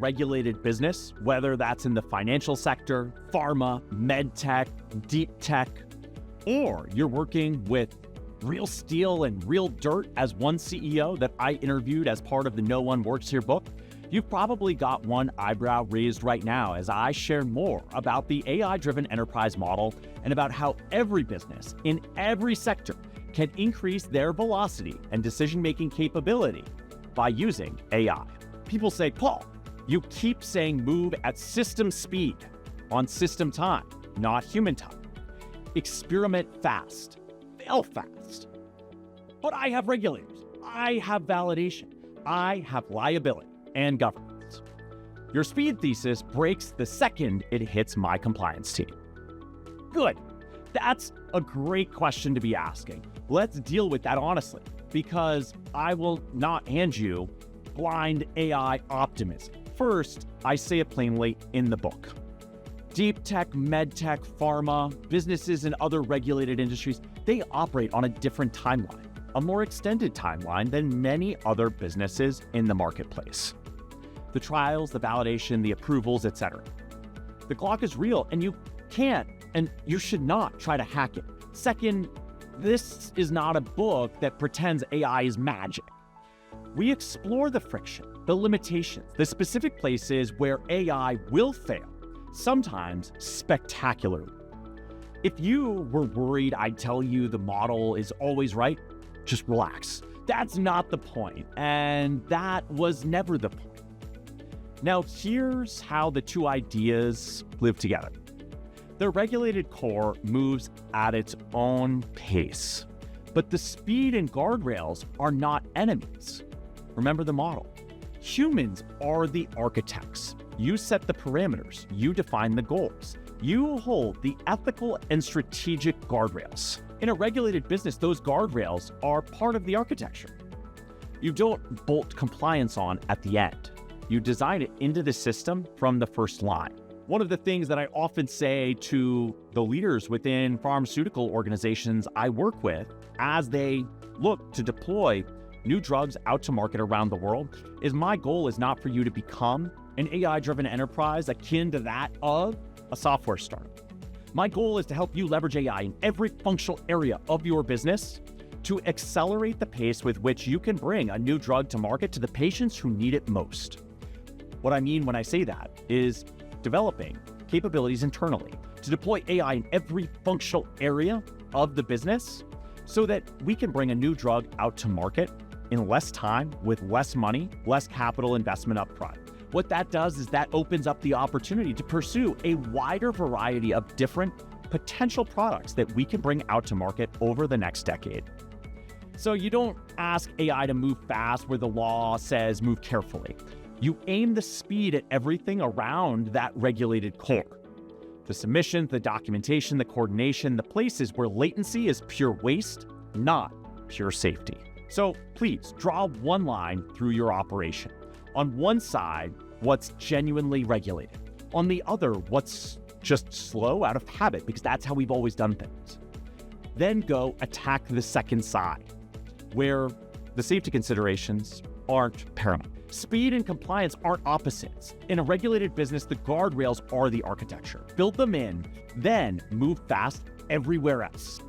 regulated business, whether that's in the financial sector, pharma, med tech, deep tech, or you're working with real steel and real dirt as one CEO that I interviewed as part of the No One Works Here book, you've probably got one eyebrow raised right now as I share more about the AI-driven enterprise model and about how every business in every sector can increase their velocity and decision-making capability by using AI. People say, Paul, you keep saying move at system speed on system time, not human time. Experiment fast, fail fast. But I have regulators, I have validation, I have liability and governance. Your speed thesis breaks the second it hits my compliance team. Good. That's a great question to be asking. Let's deal with that honestly, because I will not hand you blind AI optimism. First, I say it plainly in the book. Deep tech, med tech, pharma, businesses in other regulated industries, they operate on a different timeline, a more extended timeline than many other businesses in the marketplace. The trials, the validation, the approvals, etc. The clock is real, and you can't and you should not try to hack it. Second, this is not a book that pretends AI is magic. We explore the friction, the limitations, the specific places where AI will fail, sometimes spectacularly. If you were worried I'd tell you the model is always right, just relax. That's not the point, and that was never the point. Now, here's how the two ideas live together. The regulated core moves at its own pace, but the speed and guardrails are not enemies. Remember the model. Humans are the architects. You set the parameters, you define the goals. You hold the ethical and strategic guardrails. In a regulated business, those guardrails are part of the architecture. You don't bolt compliance on at the end. You design it into the system from the first line. One of the things that I often say to the leaders within pharmaceutical organizations I work with as they look to deploy new drugs out to market around the world is my goal is not for you to become an AI-driven enterprise akin to that of a software startup. My goal is to help you leverage AI in every functional area of your business to accelerate the pace with which you can bring a new drug to market to the patients who need it most. What I mean when I say that is developing capabilities internally to deploy AI in every functional area of the business so that we can bring a new drug out to market in less time with less money, less capital investment upfront. What that does is that opens up the opportunity to pursue a wider variety of different potential products that we can bring out to market over the next decade. So you don't ask AI to move fast where the law says move carefully. You aim the speed at everything around that regulated core. The submissions, the documentation, the coordination, the places where latency is pure waste, not pure safety. So please draw one line through your operation. On one side, what's genuinely regulated. On the other, what's just slow out of habit, because that's how we've always done things. Then go attack the second side, where the safety considerations aren't paramount. Speed and compliance aren't opposites. In a regulated business, the guardrails are the architecture. Build them in, then move fast everywhere else.